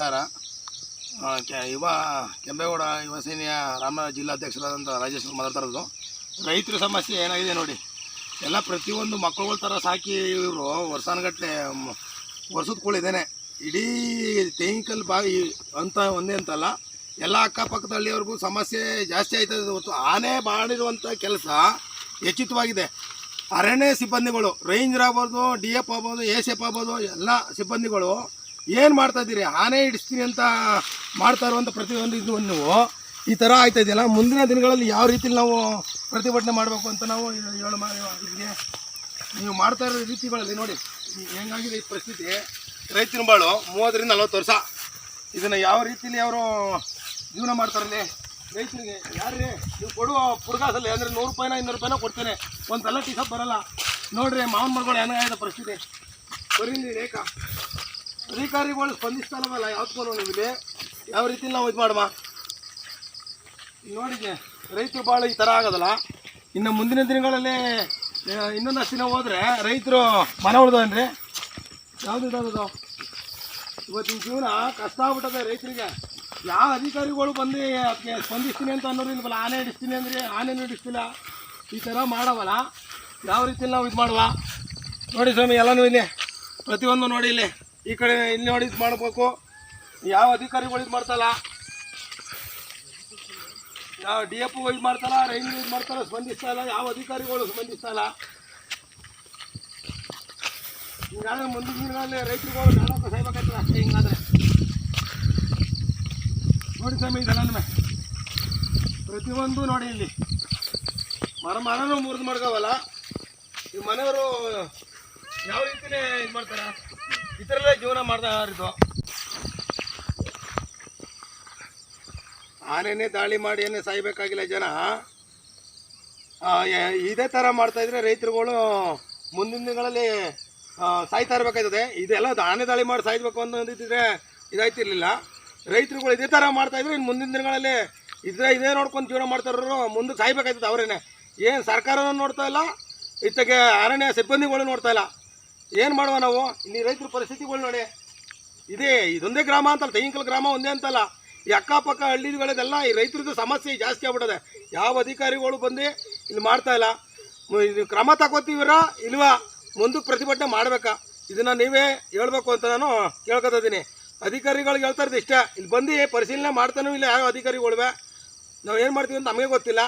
ನಮಸ್ಕಾರ. ಯುವ ಕೆಂಪೇಗೌಡ ಯುವ ಸೇನೆಯ ರಾಮ ಜಿಲ್ಲಾಧ್ಯಕ್ಷರಾದಂಥ ರಾಜೇಶ್ ಮಾತಾಡ್ತಾ ಇರೋದು. ರೈತರ ಸಮಸ್ಯೆ ಏನಾಗಿದೆ ನೋಡಿ, ಎಲ್ಲ ಪ್ರತಿಯೊಂದು ಮಕ್ಕಳುಗಳ ಥರ ಸಾಕಿ ಇವರು ವರ್ಷಾನುಗಟ್ಟಲೆ ವರ್ಷದ ಕೂಳಿದ್ದೇನೆ. ಇಡೀ ಟೆಕ್ನಿಕಲ್ ಬಾವಿ ಅಂತ ಒಂದೇ ಅಂತಲ್ಲ, ಎಲ್ಲ ಅಕ್ಕಪಕ್ಕದ ಹಳ್ಳಿಯವ್ರಿಗೂ ಸಮಸ್ಯೆ ಜಾಸ್ತಿ ಆಯ್ತದೆ ಹೊರತು ಆನೆ ಮಾಡಿರುವಂಥ ಕೆಲಸ ಹೆಚ್ಚಿತವಾಗಿದೆ. ಅರಣ್ಯ ಸಿಬ್ಬಂದಿಗಳು, ರೇಂಜರ್ ಆಗ್ಬೋದು, DF ಆಗ್ಬೋದು, ASF ಆಗ್ಬೋದು, ಎಲ್ಲ ಸಿಬ್ಬಂದಿಗಳು ಏನು ಮಾಡ್ತಾಯಿದ್ದೀರಿ? ಆನೆ ಹಿಡಿಸ್ತೀನಿ ಅಂತ ಮಾಡ್ತಾ ಇರುವಂಥ ಪ್ರತಿಯೊಂದು ಇದು ನೀವು ಈ ಥರ ಆಯ್ತಾಯಿದೆಯಲ್ಲ. ಮುಂದಿನ ದಿನಗಳಲ್ಲಿ ಯಾವ ರೀತಿಲಿ ನಾವು ಪ್ರತಿಭಟನೆ ಮಾಡಬೇಕು ಅಂತ ನಾವು ಇದಕ್ಕೆ ನೀವು ಮಾಡ್ತಾ ಇರೋ ರೀತಿಗಳಲ್ಲಿ ನೋಡಿ ಹೆಂಗಾಗಿದೆ ಈ ಪರಿಸ್ಥಿತಿ. ರೈತನ ಬಾಳು 30 ರಿಂದ 40 ವರ್ಷ, ಇದನ್ನು ಯಾವ ರೀತಿಯಲ್ಲಿ ಅವರು ಜೀವನ ಮಾಡ್ತಾರಲ್ಲಿ ರೈತರಿಗೆ. ಯಾರೇ ನೀವು ಕೊಡುವ ಪುಡ್ಗಾಸಲ್ಲಿ ಅಂದರೆ 100 ರೂಪಾಯಿನ 200 ರೂಪಾಯಿನ ಕೊಡ್ತೇನೆ, ಒಂದು ಸಲ ಟೀಸಪ್ ಬರೋಲ್ಲ. ನೋಡಿರಿ ಮಾವನ ಮಗಳು ಏನಾಗಿದೆ ಪರಿಸ್ಥಿತಿ. ಬರೀ ರೇಖಾ ಅಧಿಕಾರಿಗಳು ಸ್ಪಂದಿಸ್ತಾರಲ್ಲ ಯಾವ್ದು ಇಲ್ಲಿ ಯಾವ ರೀತಿಯಲ್ಲಿ ನಾವು ಇದು ಮಾಡುವ ನೋಡಿದೆ. ರೈತರು ಭಾಳ ಈ ಥರ ಆಗೋದಲ್ಲ. ಇನ್ನು ಮುಂದಿನ ದಿನಗಳಲ್ಲಿ ಇನ್ನೊಂದಷ್ಟು ದಿನ ಹೋದರೆ ರೈತರು ಮನೆ ಉಳ್ದನ್ರಿ ಯಾವುದು ಇದಾಗೋದು. ಇವತ್ತಿನ ಜೀವನ ಕಷ್ಟ ಆಗ್ಬಿಟ್ಟದೆ ರೈತರಿಗೆ. ಯಾವ ಅಧಿಕಾರಿಗಳು ಬಂದು ಅದಕ್ಕೆ ಸ್ಪಂದಿಸ್ತೀನಿ ಅಂತ ಅನ್ನೋರು ಇಲ್ವಲ್ಲ. ಆನೆ ಹಿಡಿಸ್ತೀನಿ ಅಂದರೆ ಆನೆ ಹಿಡಿಸ್ತಿಲ್ಲ. ಈ ಥರ ಮಾಡವಲ್ಲ, ಯಾವ ರೀತಿಯಲ್ಲಿ ನಾವು ಇದು ಮಾಡುವ ನೋಡಿ ಸ್ವಾಮಿ. ಎಲ್ಲನೂ ಇಲ್ಲಿ ಪ್ರತಿಯೊಂದು ನೋಡಿ, ಇಲ್ಲಿ ಈ ಕಡೆ ಇಲ್ಲಿ ನೋಡಿ ಇದು ಮಾಡಬೇಕು. ಯಾವ ಅಧಿಕಾರಿಗಳು ಇದು ಮಾಡ್ತಲ್ಲ, ಯಾವ DF ಇದು ಮಾಡ್ತಾರ, ರೈಲ್ವೆ ಇದು ಮಾಡ್ತಾರ, ಸ್ಪಂದಿಸ್ತಾ ಇಲ್ಲ. ಯಾವ ಅಧಿಕಾರಿಗಳು ಸ್ಪಂದಿಸ್ತಾ ಇಲ್ಲ. ಹಿಂಗಾದ್ರೆ ಮುಂದಿನ ದಿನಗಳಲ್ಲಿ ರೈತರುಗಳು ನಾಡಕ ಸಾಯ್ಬೇಕಾಗ್ತದೆ ಅಷ್ಟೇ. ಹಿಂಗಾದ್ರೆ ನೋಡಿ ಸ್ವಾಮಿ, ಇದೆಲ್ಲ ಪ್ರತಿಯೊಂದು ನೋಡಿ ಇಲ್ಲಿ ಮರನೂ ಮುರಿದು ಮಾಡ್ಕೋವಲ್ಲ. ಈ ಮನೆಯವರು ಯಾವ ರೀತಿಯೇ ಇದು ಮಾಡ್ತಾರೆ, ಈ ಥರಲ್ಲೇ ಜೀವನ ಮಾಡ್ತಾ ಇರೋದು. ಆನೆನೇ ದಾಳಿ ಮಾಡಿ ಏನೇ ಸಾಯ್ಬೇಕಾಗಿಲ್ಲ ಜನ. ಇದೇ ಥರ ಮಾಡ್ತಾಯಿದ್ರೆ ರೈತರುಗಳು ಮುಂದಿನ ದಿನಗಳಲ್ಲಿ ಸಾಯ್ತಾ ಇರಬೇಕಾಯ್ತದೆ. ಇದೆಲ್ಲ ಆನೆ ದಾಳಿ ಮಾಡಿ ಸಾಯ್ಬೇಕು ಅನ್ನೋದಿದ್ರೆ ಇದಾಯ್ತಿರ್ಲಿಲ್ಲ. ರೈತರುಗಳು ಇದೇ ಥರ ಮಾಡ್ತಾಯಿದ್ರೆ ಇನ್ನು ಮುಂದಿನ ದಿನಗಳಲ್ಲಿ ಇದೇ ನೋಡ್ಕೊಂಡು ಜೀವನ ಮಾಡ್ತಾರೋ ಮುಂದೆ ಸಾಯ್ಬೇಕಾಯ್ತದೆ ಅವರೇನೆ. ಏನು ಸರ್ಕಾರನೂ ನೋಡ್ತಾ ಇಲ್ಲ, ಇತ್ತಗೆ ಅರಣ್ಯ ಸಿಬ್ಬಂದಿಗಳು ನೋಡ್ತಾ ಇಲ್ಲ. ಏನು ಮಾಡುವ ನಾವು? ಇಲ್ಲಿ ರೈತರ ಪರಿಸ್ಥಿತಿಗಳು ನೋಡಿ. ಇದೊಂದೇ ಗ್ರಾಮ ಅಂತಲ್ಲ, ತೆಂಗಿನಕಲ್ ಗ್ರಾಮ ಒಂದೇ ಅಂತಲ್ಲ, ಈ ಅಕ್ಕಪಕ್ಕ ಹಳ್ಳಿಗಳೆಲ್ಲ ಈ ರೈತರದ್ದು ಸಮಸ್ಯೆ ಜಾಸ್ತಿ ಆಗ್ಬಿಟ್ಟದೆ. ಯಾವ ಅಧಿಕಾರಿಗಳು ಬಂದು ಇಲ್ಲಿ ಮಾಡ್ತಾ ಇಲ್ಲ. ಇದು ಕ್ರಮ ತಗೋತೀವಿರ ಇಲ್ವಾ? ಮುಂದಕ್ಕೆ ಪ್ರತಿಭಟನೆ ಮಾಡಬೇಕಾ? ಇದನ್ನು ನೀವೇ ಹೇಳ್ಬೇಕು ಅಂತ ನಾನು ಕೇಳ್ಕೊತಿದ್ದೀನಿ. ಅಧಿಕಾರಿಗಳಿಗೆ ಹೇಳ್ತಾ ಇರೋದು ಇಷ್ಟ, ಇಲ್ಲಿ ಬಂದು ಪರಿಶೀಲನೆ ಮಾಡ್ತಾನೂ ಇಲ್ಲ ಯಾವ ಅಧಿಕಾರಿಗಳುವೆ. ನಾವು ಏನು ಮಾಡ್ತೀವಿ ಅಂತ ನಮಗೆ ಗೊತ್ತಿಲ್ಲ.